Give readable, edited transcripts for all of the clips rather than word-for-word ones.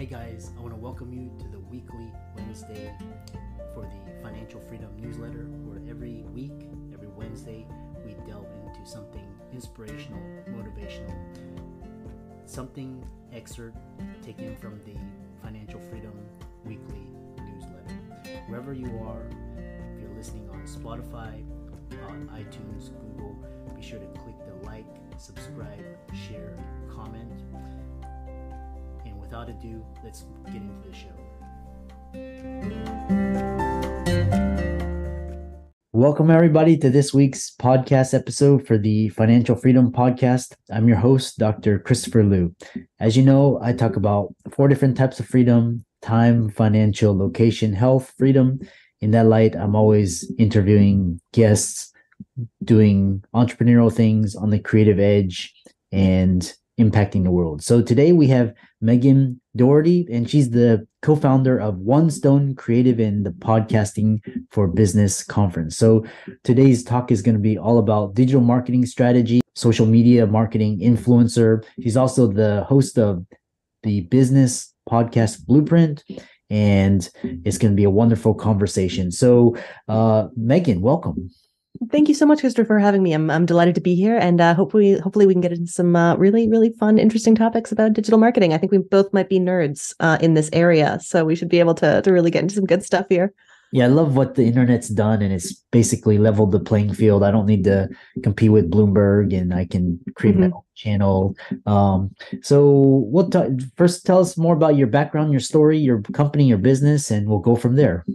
Hey guys, I want to welcome you to the weekly Wednesday for the Financial Freedom newsletter, where every week, every Wednesday, we delve into something inspirational, motivational, something excerpt taken from the Financial Freedom weekly newsletter. Wherever you are, if you're listening on Spotify, on iTunes, Google, be sure to click the like, subscribe, share, comment. And without ado, let's get into the show. Welcome everybody to this week's podcast episode for the Financial Freedom Podcast. I'm your host, Dr. Christopher Liu. As you know, I talk about 4 different types of freedom: time, financial, location, health, freedom. In that light, I'm always interviewing guests, doing entrepreneurial things on the creative edge, and impacting the world. So today we have Megan Dougherty, and she's the co-founder of One Stone Creative and the Podcasting for Business Conference. So today's talk is going to be all about digital marketing strategy, social media marketing influencer. She's also the host of the Business Podcast Blueprint, and it's going to be a wonderful conversation. So Megan, welcome. Thank you so much, Christopher, for having me. I'm delighted to be here, and hopefully we can get into some really fun, interesting topics about digital marketing. I think we both might be nerds in this area, so we should be able to really get into some good stuff here. Yeah, I love what the internet's done, and it's basically leveled the playing field. I don't need to compete with Bloomberg, and I can create my own channel. So first tell us more about your background, your story, your company, your business, and we'll go from there.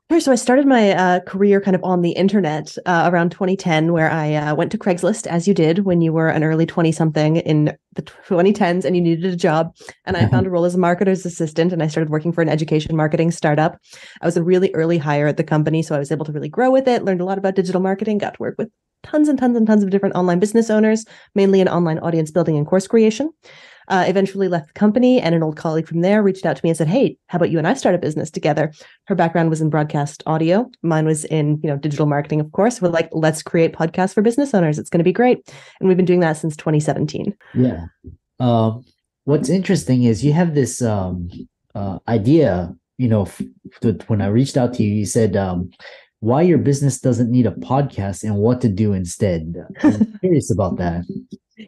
Sure. So I started my career kind of on the internet around 2010, where I went to Craigslist, as you did when you were an early 20-something in the 2010s and you needed a job. And I found a role as a marketer's assistant, and I started working for an education marketing startup. I was a really early hire at the company, so I was able to really grow with it, learned a lot about digital marketing, got to work with tons and tons of different online business owners, mainly in online audience building and course creation. Eventually left the company, and an old colleague from there reached out to me and said, "Hey, how about you and I start a business together?" Her background was in broadcast audio. Mine was in, digital marketing, of course. We're like, let's create podcasts for business owners. It's going to be great. And we've been doing that since 2017. Yeah. What's interesting is you have this idea, when I reached out to you, you said, why your business doesn't need a podcast and what to do instead. I'm curious about that.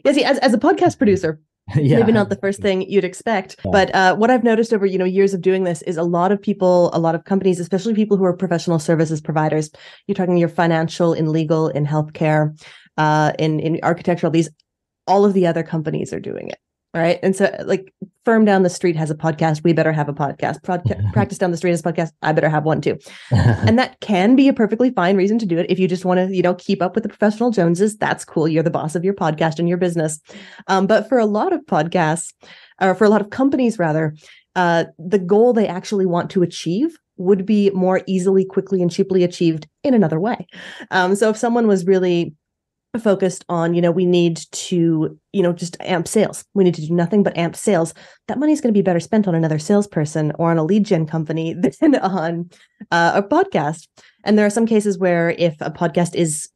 Yeah, see, as a podcast producer, maybe not the first thing you'd expect, but what I've noticed over years of doing this is a lot of people, a lot of companies, especially people who are professional services providers. You're talking your financial, in legal, in healthcare, in architectural. All of the other companies are doing it, right? And so, like, firm down the street has a podcast. We better have a podcast. Practice down the street has a podcast. I better have one too. And that can be a perfectly fine reason to do it. If you just want to, keep up with the professional Joneses, that's cool. You're the boss of your podcast and your business. But for a lot of podcasts, or for a lot of companies rather, the goal they actually want to achieve would be more easily, quickly, and cheaply achieved in another way. So if someone was really focused on, we need to, just amp sales. We need to do nothing but amp sales. That money is going to be better spent on another salesperson or on a lead gen company than on a podcast. And there are some cases where if a podcast is,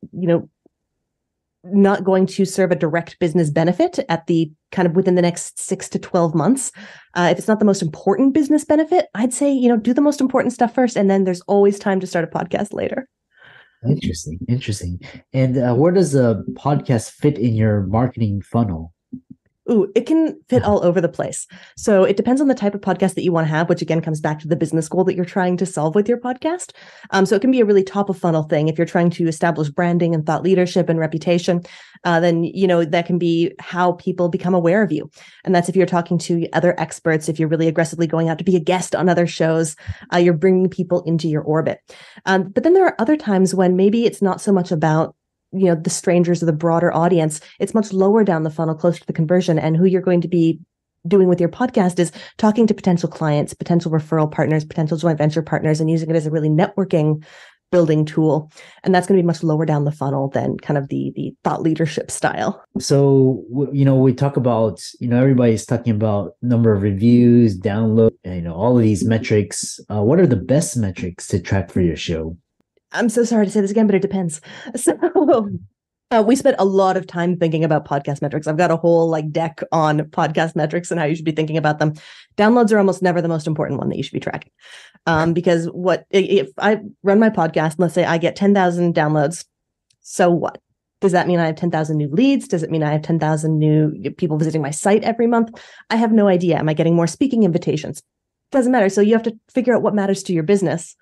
not going to serve a direct business benefit at the kind of within the next 6 to 12 months, if it's not the most important business benefit, I'd say, do the most important stuff first. And then there's always time to start a podcast later. Interesting. And where does a podcast fit in your marketing funnel? Ooh, it can fit all over the place. So it depends on the type of podcast that you want to have, which again comes back to the business goal that you're trying to solve with your podcast. So it can be a really top of funnel thing. If you're trying to establish branding and thought leadership and reputation, then, that can be how people become aware of you. And that's if you're talking to other experts, if you're really aggressively going out to be a guest on other shows, you're bringing people into your orbit. But then there are other times when maybe it's not so much about the strangers or the broader audience. It's much lower down the funnel, closer to the conversion. And who you're going to be doing with your podcast is talking to potential clients, potential referral partners, potential joint venture partners, and using it as a really networking building tool. And that's going to be much lower down the funnel than kind of the thought leadership style. So, we talk about, everybody's talking about number of reviews, download, all of these metrics. What are the best metrics to track for your show? I'm so sorry to say this again, but it depends. So We spent a lot of time thinking about podcast metrics. I've got a whole deck on podcast metrics and how you should be thinking about them. Downloads are almost never the most important one that you should be tracking. Because if I run my podcast, let's say I get 10,000 downloads, so what? Does that mean I have 10,000 new leads? Does it mean I have 10,000 new people visiting my site every month? I have no idea. Am I getting more speaking invitations? Doesn't matter. So you have to figure out what matters to your business,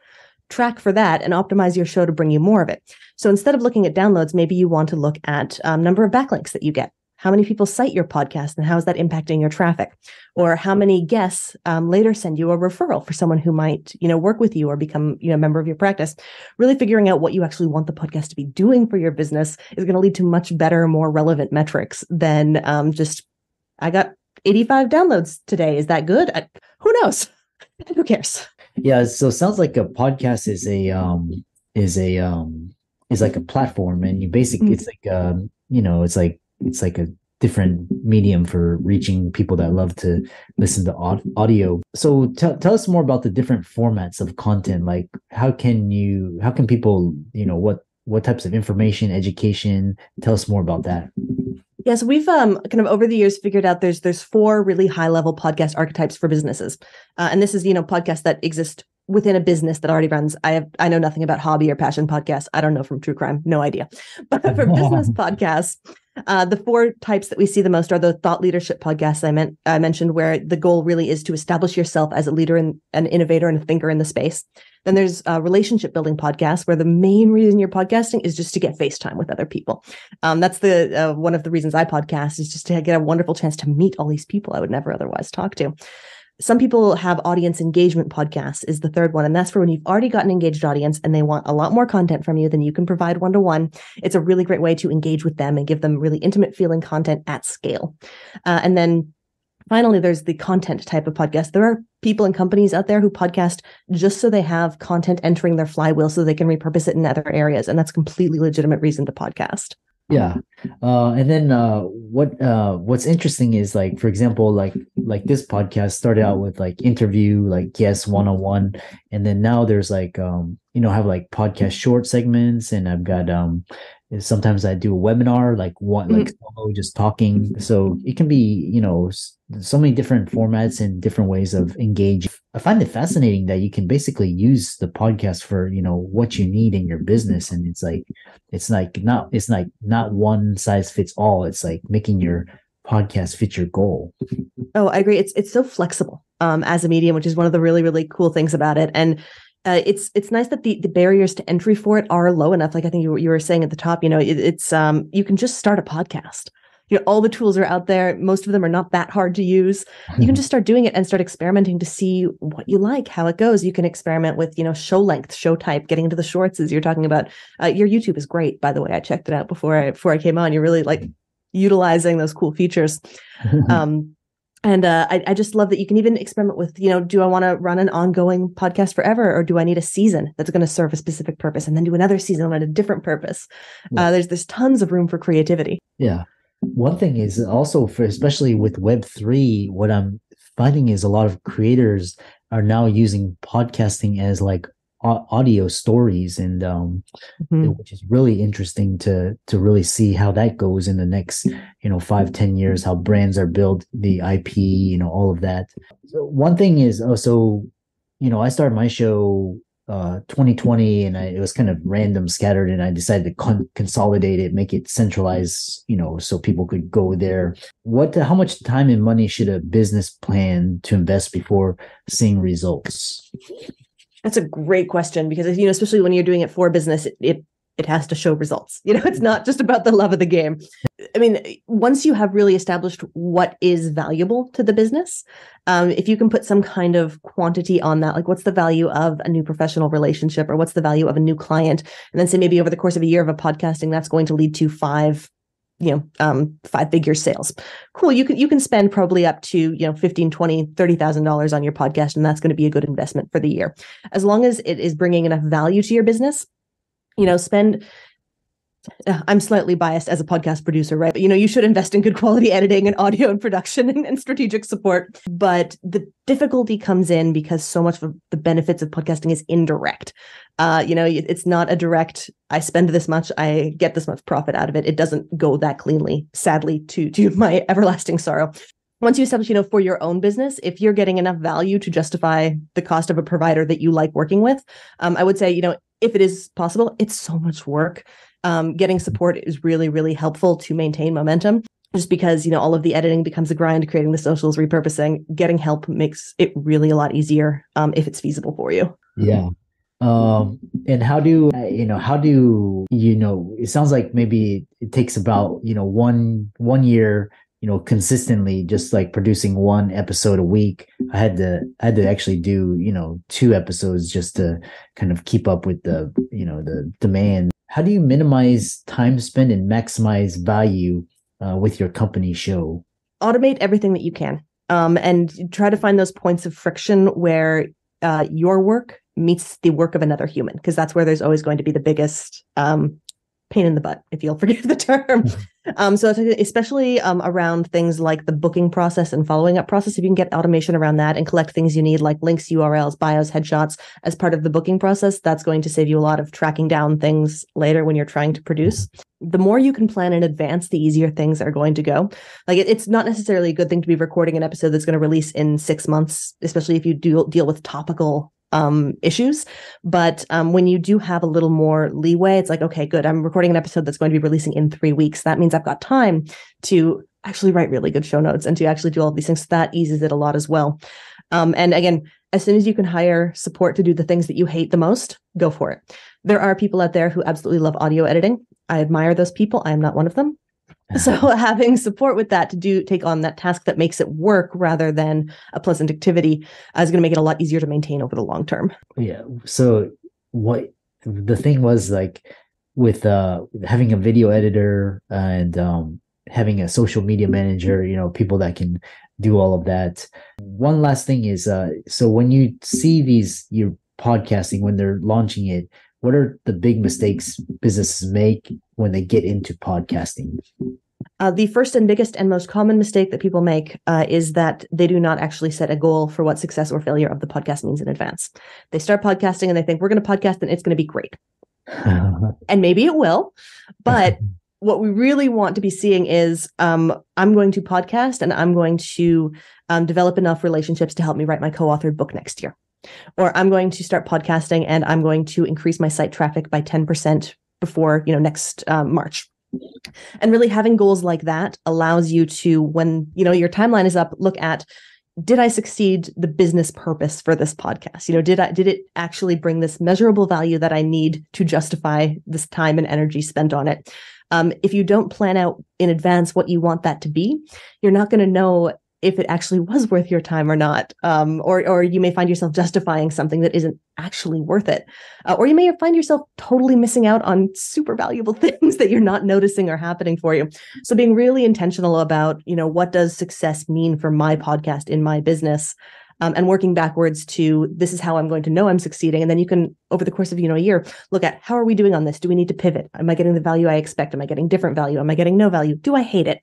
track for that, and optimize your show to bring you more of it. So instead of looking at downloads, maybe you want to look at number of backlinks that you get. How many people cite your podcast and how is that impacting your traffic? Or how many guests later send you a referral for someone who might, work with you or become, a member of your practice. Really figuring out what you actually want the podcast to be doing for your business is going to lead to much better, more relevant metrics than just, I got 85 downloads today. Is that good? Who knows? Who cares? Yeah, so it sounds like a podcast is like a platform, and you basically it's like it's like a different medium for reaching people that love to listen to audio. So tell us more about the different formats of content. Like how can people, what types of information, education? Tell us more about that. Yeah, so we've kind of over the years figured out there's 4 really high level podcast archetypes for businesses, and this is podcasts that exist within a business that already runs. I know nothing about hobby or passion podcasts. I don't know from true crime, no idea. But for business podcasts, the 4 types that we see the most are the thought leadership podcasts I mentioned, where the goal really is to establish yourself as a leader and an innovator and a thinker in the space. Then there's relationship building podcasts, where the main reason you're podcasting is just to get face time with other people. That's the one of the reasons I podcast, is just to get a wonderful chance to meet all these people I would never otherwise talk to. Some people have audience engagement podcasts is the third one. And that's for when you've already got an engaged audience and they want a lot more content from you than you can provide one-to-one. It's a really great way to engage with them and give them really intimate feeling content at scale. And then finally, there's the content type of podcast. There are people and companies out there who podcast just so they have content entering their flywheel so they can repurpose it in other areas. And that's a completely legitimate reason to podcast. Yeah. And then what's interesting is, like, for example, like this podcast started out with like interview, like guest one-on-one. And then now there's like, I have like podcast short segments, and I've got, sometimes I do a webinar, like solo, just talking. So it can be, so many different formats and different ways of engaging. I find it fascinating that you can basically use the podcast for, what you need in your business. And it's not one size fits all. It's like making your podcast fit your goal. Oh, I agree. It's so flexible as a medium, which is one of the really, really cool things about it. And it's nice that the barriers to entry for it are low enough. Like I think you were saying at the top, it's you can just start a podcast. All the tools are out there. Most of them are not that hard to use. You can just start doing it and start experimenting to see what you like, how it goes. You can experiment with, show length, show type, getting into the shorts as you're talking about. Your YouTube is great, by the way. I checked it out before I came on. You're really like utilizing those cool features. And I just love that you can even experiment with, do I want to run an ongoing podcast forever, or do I need a season that's going to serve a specific purpose and then do another season on a different purpose? Yeah. There's tons of room for creativity. Yeah. One thing is also, especially with Web3, what I'm finding is a lot of creators are now using podcasting as like audio stories, and which is really interesting to really see how that goes in the next 5-10 years, how brands are built, the IP, all of that. So one thing is also, I started my show 2020, and it was kind of random, scattered, and I decided to consolidate it, make it centralized, so people could go there. How much time and money should a business plan to invest before seeing results? That's a great question, because especially when you're doing it for business, it has to show results. It's not just about the love of the game. I mean, once you have really established what is valuable to the business, if you can put some kind of quantity on that, like what's the value of a new professional relationship, or what's the value of a new client, and then say maybe over the course of a year of a podcasting, that's going to lead to 5-figure sales. Cool. You can spend probably up to, $15,000, $20,000, $30,000 on your podcast, and that's going to be a good investment for the year. As long as it is bringing enough value to your business, spend I'm slightly biased as a podcast producer, right? But, you should invest in good quality editing and audio and production and strategic support. But the difficulty comes in because so much of the benefits of podcasting is indirect. It's not a direct, I spend this much, I get this much profit out of it. It doesn't go that cleanly, sadly, to my everlasting sorrow. Once you establish, for your own business, if you're getting enough value to justify the cost of a provider that you like working with, I would say, if it is possible, it's so much work. Getting support is really, really helpful to maintain momentum, just because, all of the editing becomes a grind, creating the socials, repurposing. Getting help makes it really a lot easier if it's feasible for you. Yeah. And how do it sounds like maybe it takes about, 1 year, consistently just like producing one episode a week. I had to actually do, 2 episodes just to kind of keep up with the demand. How do you minimize time spent and maximize value with your company show? Automate everything that you can, and try to find those points of friction where your work meets the work of another human, because that's where there's always going to be the biggest pain in the butt, if you'll forgive the term. So especially around things like the booking process and following up process, if you can get automation around that and collect things you need like links, URLs, bios, headshots as part of the booking process, that's going to save you a lot of tracking down things later when you're trying to produce. The more you can plan in advance, the easier things are going to go. Like it's not necessarily a good thing to be recording an episode that's going to release in 6 months, especially if you do deal with topical issues. But when you do have a little more leeway, it's like, okay, good. I'm recording an episode that's going to be releasing in 3 weeks. That means I've got time to actually write really good show notes and to actually do all of these things. So that eases it a lot as well. And again, as soon as you can hire support to do the things that you hate the most, go for it. There are people out there who absolutely love audio editing. I admire those people. I am not one of them. So having support with that to take on that task that makes it work rather than a pleasant activity is going to make it a lot easier to maintain over the long term. Yeah. So what the thing was, like, with having a video editor and having a social media manager, people that can do all of that. One last thing is, so when you see your podcasting, when they're launching it, what are the big mistakes businesses make when they get into podcasting? The first and biggest and most common mistake that people make is that they do not actually set a goal for what success or failure of the podcast means in advance. They start podcasting and they think, we're going to podcast and it's going to be great. And maybe it will, but what we really want to be seeing is I'm going to podcast and I'm going to develop enough relationships to help me write my co-authored book next year. Or I'm going to start podcasting and I'm going to increase my site traffic by 10% before, next March. And really having goals like that allows you to, when, your timeline is up, look at, did I succeed the business purpose for this podcast? Did it actually bring this measurable value that I need to justify this time and energy spent on it? If you don't plan out in advance what you want that to be, you're not going to know if it actually was worth your time or not. Or you may find yourself justifying something that isn't actually worth it. Or you may find yourself totally missing out on super valuable things that you're not noticing are happening for you. So being really intentional about, what does success mean for my podcast in my business? And working backwards to, this is how I'm going to know I'm succeeding. And then you can, over the course of, a year, look at, how are we doing on this? Do we need to pivot? Am I getting the value I expect? Am I getting different value? Am I getting no value? Do I hate it?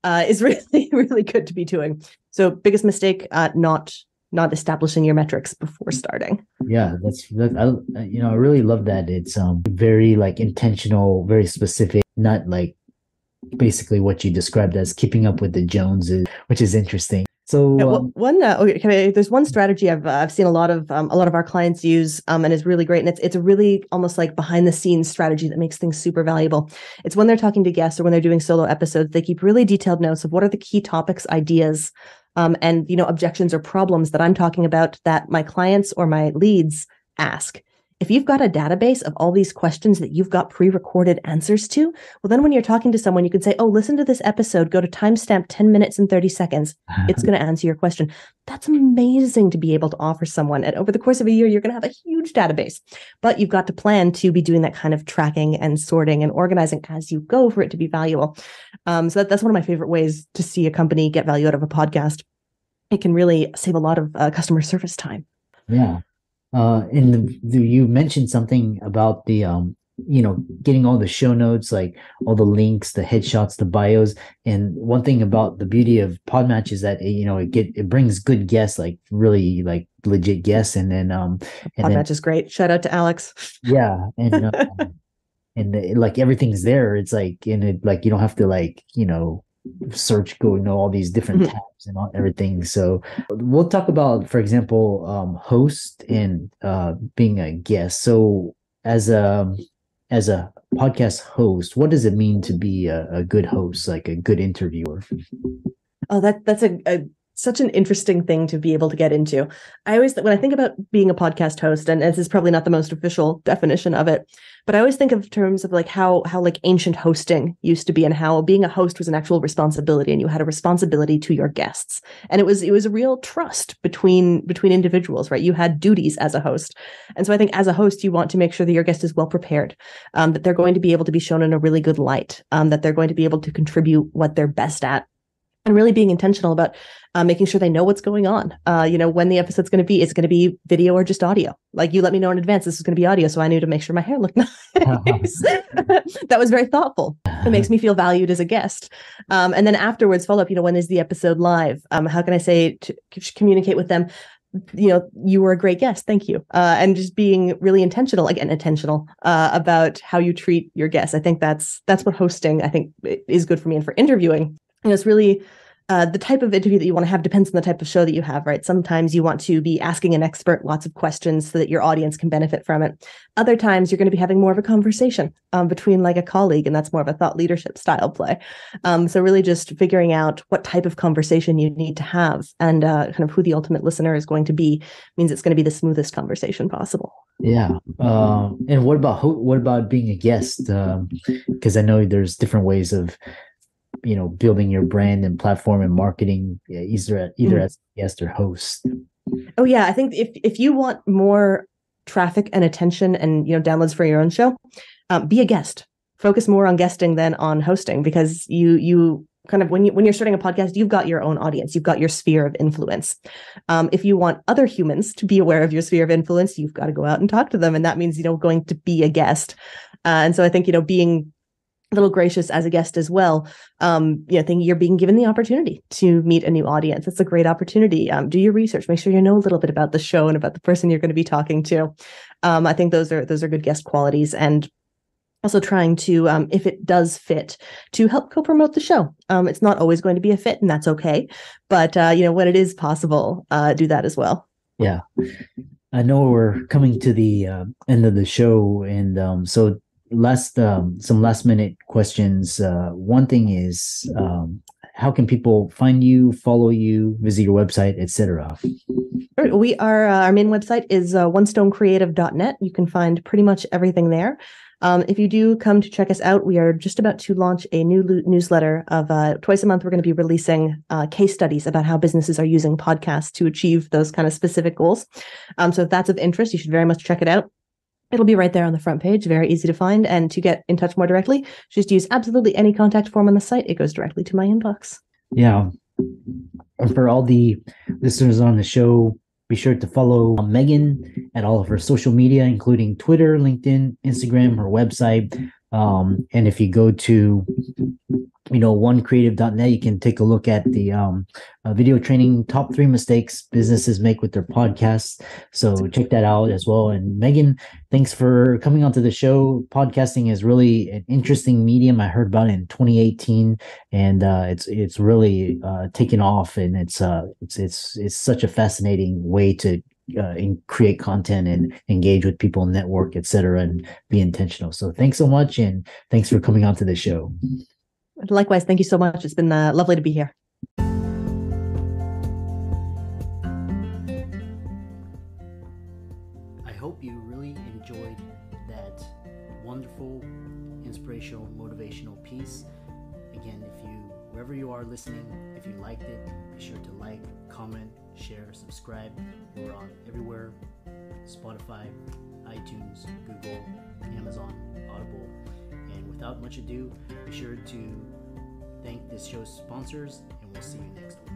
Is really, really good to be doing. So biggest mistake, not establishing your metrics before starting. Yeah, I really love that. It's very like intentional, very specific, not like basically what you described as keeping up with the Joneses, which is interesting. So there's one strategy I've seen a lot of our clients use, and is really great, and it's a really almost like behind the scenes strategy that makes things super valuable. It's when they're talking to guests or when they're doing solo episodes, they keep really detailed notes of what are the key topics, ideas, and objections or problems that I'm talking about that my clients or my leads ask. If you've got a database of all these questions that you've got pre-recorded answers to, well, then when you're talking to someone, you can say, oh, listen to this episode, go to timestamp 10 minutes and 30 seconds. It's going to answer your question. That's amazing to be able to offer someone. And over the course of a year, you're going to have a huge database, but you've got to plan to be doing that kind of tracking and sorting and organizing as you go for it to be valuable. So that's one of my favorite ways to see a company get value out of a podcast. It can really save a lot of customer service time. Yeah. You mentioned something about the getting all the show notes, like all the links, the headshots, the bios. And one thing about the beauty of Podmatch is that it brings good guests, like really like legit guests. And then Podmatch is great. Shout out to Alex. Yeah, like everything's there. It's like, and it like you don't have to like search, go all these different tabs and everything. So we'll talk about, for example, host and being a guest. So as a podcast host, what does it mean to be a good host, like a good interviewer? Oh, that's such an interesting thing to be able to get into. I always, when I think about being a podcast host, and this is probably not the most official definition of it, but I always think of terms of like how like ancient hosting used to be, and how being a host was an actual responsibility, and you had a responsibility to your guests, and it was a real trust between individuals, right? You had duties as a host, and so I think as a host, you want to make sure that your guest is well prepared, that they're going to be able to be shown in a really good light, that they're going to be able to contribute what they're best at. And really being intentional about making sure they know what's going on. When the episode's going to be, it's going to be video or just audio. Like, you let me know in advance this is going to be audio, so I knew to make sure my hair looked nice. That was very thoughtful. It makes me feel valued as a guest. And then afterwards, follow up. When is the episode live? How can I say to communicate with them? You were a great guest. Thank you. And just being really intentional about how you treat your guests. I think that's what hosting, I think, is good for me. And for interviewing, it's really the type of interview that you want to have depends on the type of show that you have, right? Sometimes you want to be asking an expert lots of questions so that your audience can benefit from it. Other times you're going to be having more of a conversation between like a colleague, and that's more of a thought leadership style play. So really just figuring out what type of conversation you need to have, and kind of who the ultimate listener is going to be means it's going to be the smoothest conversation possible. Yeah. And what about being a guest? Because I know there's different ways of building your brand and platform and marketing, either as a guest or host. Oh yeah, I think if you want more traffic and attention and downloads for your own show, be a guest. Focus more on guesting than on hosting, because you kind of, when you're starting a podcast, you've got your own audience, you've got your sphere of influence. If you want other humans to be aware of your sphere of influence, you've got to go out and talk to them, and that means going to be a guest. And so I think being a little gracious as a guest as well. Think you're being given the opportunity to meet a new audience. It's a great opportunity. Do your research. Make sure you know a little bit about the show and about the person you're going to be talking to. I think those are good guest qualities, and also trying to, if it does fit, to help co-promote the show. It's not always going to be a fit, and that's okay. But when it is possible, do that as well. Yeah, I know we're coming to the end of the show, and so some last minute questions. One thing is, how can people find you, follow you, visit your website, etc.? We are our main website is onestonecreative.net. You can find pretty much everything there. If you do come to check us out, we are just about to launch a new newsletter of twice a month. We're going to be releasing case studies about how businesses are using podcasts to achieve those kind of specific goals. So if that's of interest, you should very much check it out. It'll be right there on the front page, very easy to find. And to get in touch more directly, just use absolutely any contact form on the site. It goes directly to my inbox. Yeah. And for all the listeners on the show, be sure to follow Megan at all of her social media, including Twitter, LinkedIn, Instagram, her website. And if you go to onecreative.net, you can take a look at the video training top 3 mistakes businesses make with their podcasts. So check that out as well. And Megan, thanks for coming onto the show. Podcasting is really an interesting medium. I heard about it in 2018, and it's really taken off, and it's such a fascinating way to create content and engage with people, network, etc., and be intentional. So thanks so much, and thanks for coming onto the show. Likewise, thank you so much. It's been lovely to be here. I hope you really enjoyed that wonderful, inspirational, motivational piece. Again, wherever you are listening, if you liked it, be sure to like, comment, share, subscribe. We're on everywhere: Spotify, iTunes, Google, Amazon, Audible. And without much ado, be sure to thank this show's sponsors, and we'll see you next week.